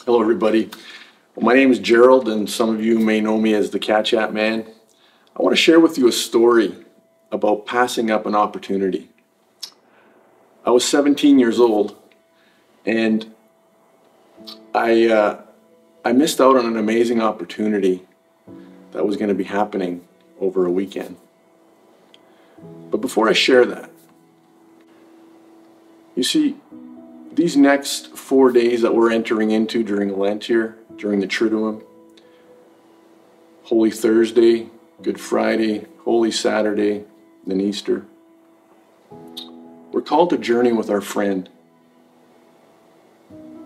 Hello everybody. Well, my name is Gerald and some of you may know me as the CatChat Man. I want to share with you a story about passing up an opportunity. I was 17 years old and I missed out on an amazing opportunity that was going to be happening over a weekend. But before I share that, you see, these next 4 days that we're entering into during Lent here, during the Triduum, Holy Thursday, Good Friday, Holy Saturday, then Easter, we're called to journey with our friend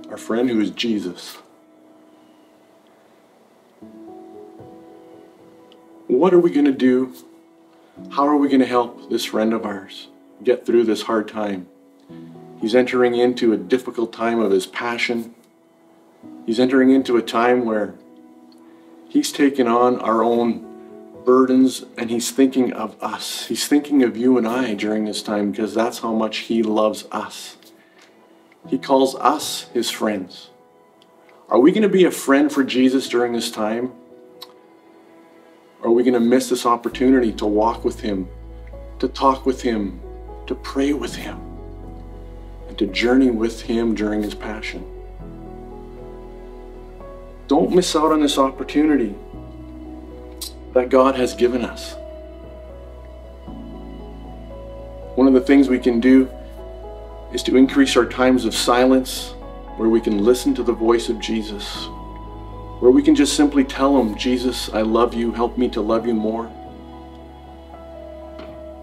who is Jesus. What are we going to do? How are we going to help this friend of ours get through this hard time? He's entering into a difficult time of his passion. He's entering into a time where he's taken on our own burdens and he's thinking of us. He's thinking of you and I during this time because that's how much he loves us. He calls us his friends. Are we going to be a friend for Jesus during this time? Or are we going to miss this opportunity to walk with him, to talk with him, to pray with him, and to journey with him during his passion? Don't miss out on this opportunity that God has given us. One of the things we can do is to increase our times of silence where we can listen to the voice of Jesus, where we can just simply tell him, Jesus, I love you, help me to love you more.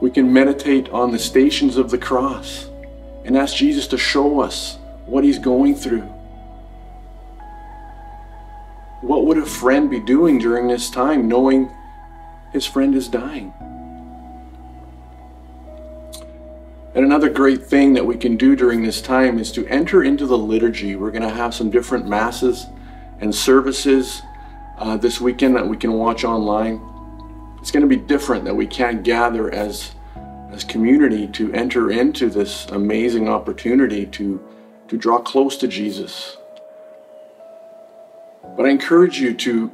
We can meditate on the stations of the cross and ask Jesus to show us what he's going through. What would a friend be doing during this time, knowing his friend is dying? And another great thing that we can do during this time is to enter into the liturgy. We're going to have some different masses and services this weekend that we can watch online. It's going to be different, that we can't gather as community to enter into this amazing opportunity to draw close to Jesus. But I encourage you to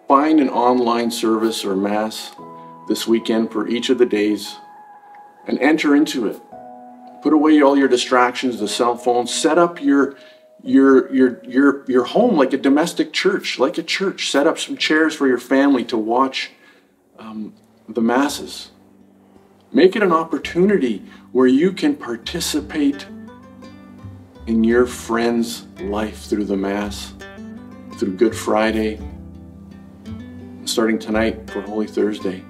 find an online service or mass this weekend for each of the days and enter into it. Put away all your distractions, the cell phone. Set up your home like a domestic church, like a church. Set up some chairs for your family to watch the masses. Make it an opportunity where you can participate in your friend's life through the Mass, through Good Friday, starting tonight for Holy Thursday.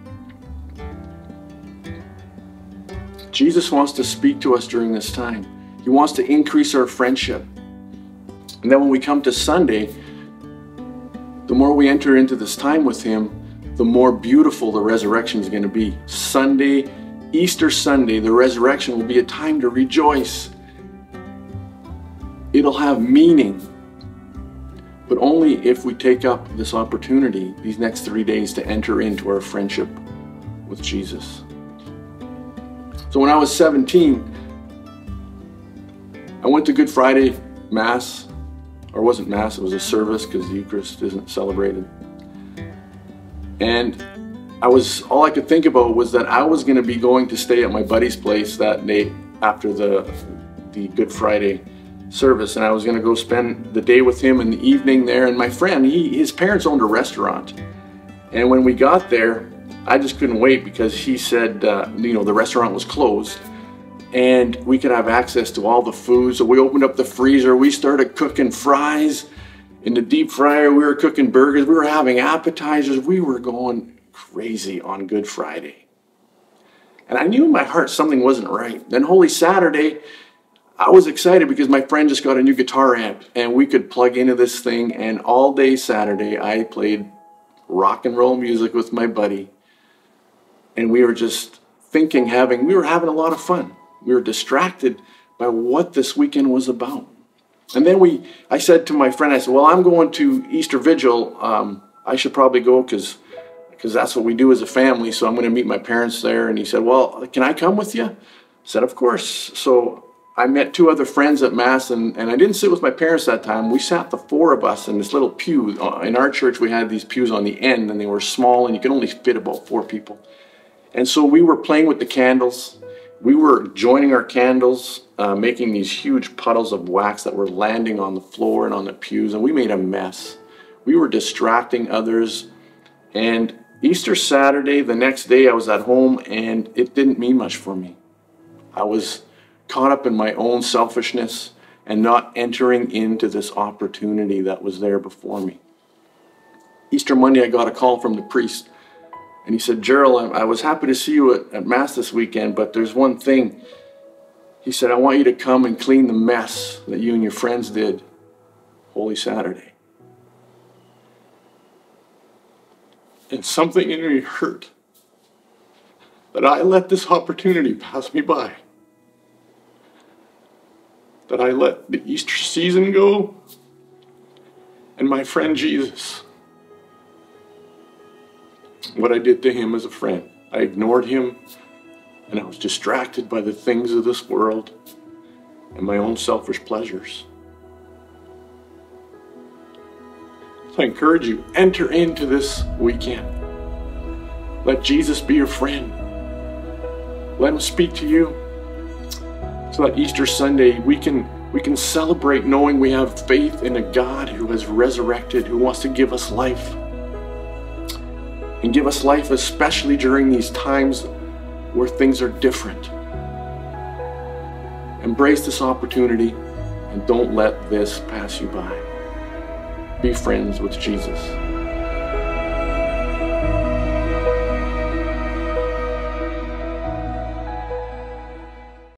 Jesus wants to speak to us during this time. He wants to increase our friendship. And then when we come to Sunday, the more we enter into this time with him, the more beautiful the resurrection is going to be. Sunday, Easter Sunday, the resurrection will be a time to rejoice. It'll have meaning, but only if we take up this opportunity these next 3 days to enter into our friendship with Jesus. So when I was 17, I went to Good Friday Mass, or it wasn't Mass, it was a service because the Eucharist isn't celebrated. And all I could think about was that I was going to be going to stay at my buddy's place that day after the Good Friday service, and I was going to go spend the day with him in the evening there. And my friend, his parents owned a restaurant, and when we got there, I just couldn't wait because he said, the restaurant was closed and we could have access to all the food. So we opened up the freezer, we started cooking fries in the deep fryer, we were cooking burgers, we were having appetizers, we were going crazy on Good Friday. And I knew in my heart something wasn't right. Then Holy Saturday, I was excited because my friend just got a new guitar amp and we could plug into this thing, and all day Saturday I played rock and roll music with my buddy. And we were just we were having a lot of fun. We were distracted by what this weekend was about. And then I said to my friend, I said, well, I'm going to Easter Vigil. I should probably go because that's what we do as a family. So I'm going to meet my parents there. And he said, well, can I come with you? I said, of course. So I met two other friends at Mass, and I didn't sit with my parents that time. We sat, the four of us, in this little pew. In our church, we had these pews on the end, and they were small, and you could only fit about 4 people. And so we were playing with the candles. We were joining our candles, making these huge puddles of wax that were landing on the floor and on the pews, and we made a mess. We were distracting others. And Easter Saturday, the next day, I was at home, and it didn't mean much for me. I was caught up in my own selfishness and not entering into this opportunity that was there before me. Easter Monday, I got a call from the priest, and he said, "Gerald, I was happy to see you at Mass this weekend, but there's one thing." He said, "I want you to come and clean the mess that you and your friends did Holy Saturday." And something in me hurt that I let this opportunity pass me by. That I let the Easter season go and my friend Jesus. What I did to him as a friend. I ignored him, and I was distracted by the things of this world and my own selfish pleasures. So I encourage you, enter into this weekend. Let Jesus be your friend. Let him speak to you. So that Easter Sunday, we can celebrate knowing we have faith in a God who has resurrected, who wants to give us life. And give us life especially during these times where things are different. Embrace this opportunity and don't let this pass you by. Be friends with Jesus.